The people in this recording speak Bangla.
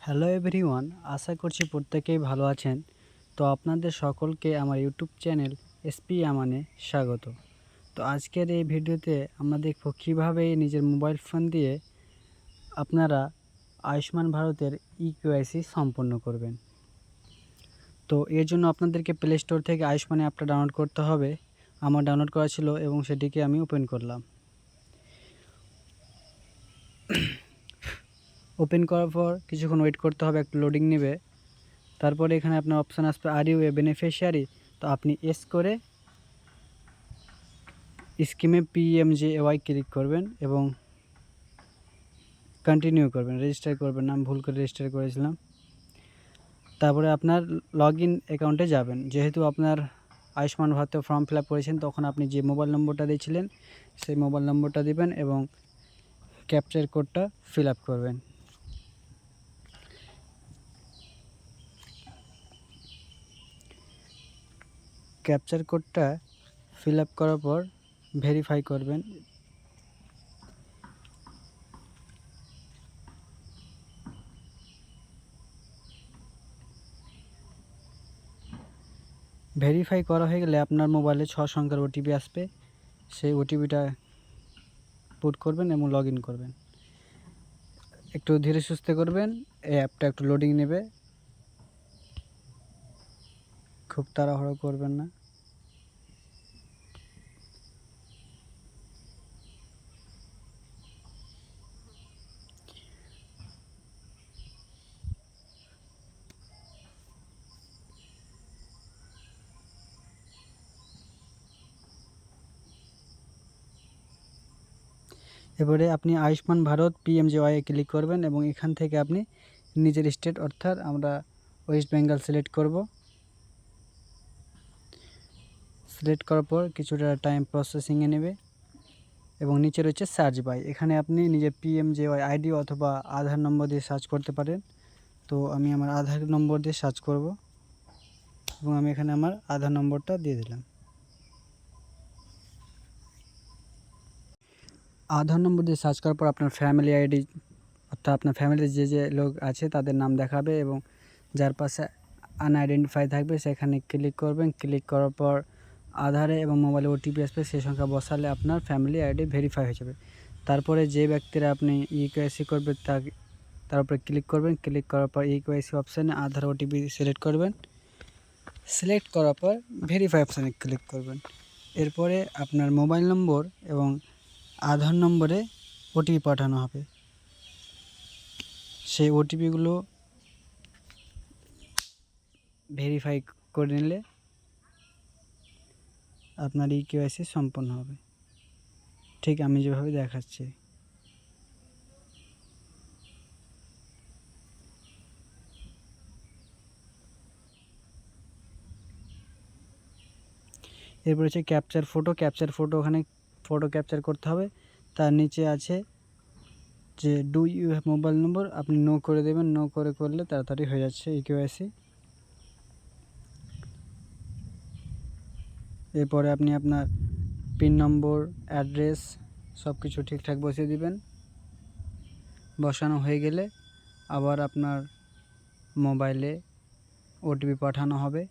হ্যালো এভরিওয়ান, আশা করছি প্রত্যেকেই ভালো আছেন। তো আপনাদের সকলকে আমার ইউটিউব চ্যানেল এসপি আমানে স্বাগত। তো আজকের এই ভিডিওতে আমরা দেখব কীভাবে নিজের মোবাইল ফোন দিয়ে আপনারা আয়ুষ্মান ভারতের ইকেওয়াইসি সম্পন্ন করবেন। তো এর জন্য আপনাদেরকে প্লে স্টোর থেকে আয়ুষ্মান অ্যাপটা ডাউনলোড করতে হবে। আমার ডাউনলোড করা ছিল এবং সেটিকে আমি ওপেন করলাম। ওপেন করার পর কিছুক্ষণ ওয়েট করতে হবে, একটু লোডিং নেবে। তারপরে এখানে আপনার অপশান আসবে আর ইউ এ বেনিফিশিয়ারি। তো আপনি এস করে স্কিমে পিএমজেওয়াই ক্লিক করবেন এবং কন্টিনিউ করবেন, রেজিস্টার করবেন। নাম ভুল করে রেজিস্টার করেছিলাম। তারপরে আপনার লগ ইন অ্যাকাউন্টে যাবেন। যেহেতু আপনার আয়ুষ্মান ভারতের ফর্ম ফিল আপ করেছেন, তখন আপনি যে মোবাইল নম্বরটা দিয়েছিলেন সেই মোবাইল নম্বরটা দিবেন এবং ক্যাপচার কোডটা ফিল আপ করবেন। ক্যাপচার কোডটা ফিল আপ করার পর ভেরিফাই করবেন। ভেরিফাই করা হয়ে গেলে আপনার মোবাইলে 6 সংখ্যার ওটিপি আসবে। সেই ওটিপিটা পুট করবেন এবং লগ ইন করবেন। একটু ধীরে সুস্থে করবেন, এই অ্যাপটা একটু লোডিং নেবে, খুব তাড়াহুড়ো করবেন না। এবারে আপনি আয়ুষ্মান ভারত পিএমজেওয়াই ক্লিক করবেন এবং এখান থেকে আপনি নিজের স্টেট, অর্থাৎ আমরা ওয়েস্ট বেঙ্গল সিলেক্ট করব। সিলেক্ট করার পর কিছুটা টাইম প্রসেসিংয়ে নেবে এবং নিচে রয়েছে সার্চ বাই। এখানে আপনি নিজের পিএমজেওয়াই আইডি অথবা আধার নম্বর দিয়ে সার্চ করতে পারেন। তো আমি আমার আধার নম্বর দিয়ে সার্চ করব এবং আমি এখানে আমার আধার নম্বরটা দিয়ে দিলাম। আধার নম্বর দিয়ে সার্চ করার পর আপনার ফ্যামিলি আইডি, অর্থাৎ আপনার ফ্যামিলির যে লোক আছে তাদের নাম দেখাবে এবং যার পাশে আনআইডেন্টিফাই থাকবে সেখানে ক্লিক করবেন। ক্লিক করার পর আধারে এবং মোবাইলে ওটিপি আসবে, সেই সংখ্যা বসালে আপনার ফ্যামিলি আইডি ভেরিফাই হয়ে যাবে। তারপরে যে ব্যক্তিরা আপনি ইকেওয়াইসি করবে তার উপরে ক্লিক করবেন। ক্লিক করার পর ইকেওয়াইসি অপশানে আধার ওটিপি সিলেক্ট করবেন। সিলেক্ট করার পর ভেরিফাই অপশানে ক্লিক করবেন। এরপরে আপনার মোবাইল নম্বর এবং আধার নম্বরে ওটিপি পাঠানো হবে। সেই ওটিপিগুলো ভেরিফাই করে নিলে আপনার ইকেওয়াইসি সম্পন্ন হবে, ঠিক আমি যেভাবে দেখাচ্ছি। এরপর হচ্ছে ক্যাপচার ফটো। ক্যাপচার ফটো, ওখানে ফটো ক্যাপচার করতে হবে। তার নিচে আছে যে do you have mobile number, আপনি নো করে দেবেন। নো করলে তাড়াতাড়ি হয়ে যাচ্ছে ইকেওয়াইসি। এরপরে আপনি আপনার পিন নম্বর, অ্যাড্রেস সব কিছু ঠিকঠাক বসিয়ে দিবেন। বসানো হয়ে গেলে আবার আপনার মোবাইলে ওটিপি পাঠানো হবে।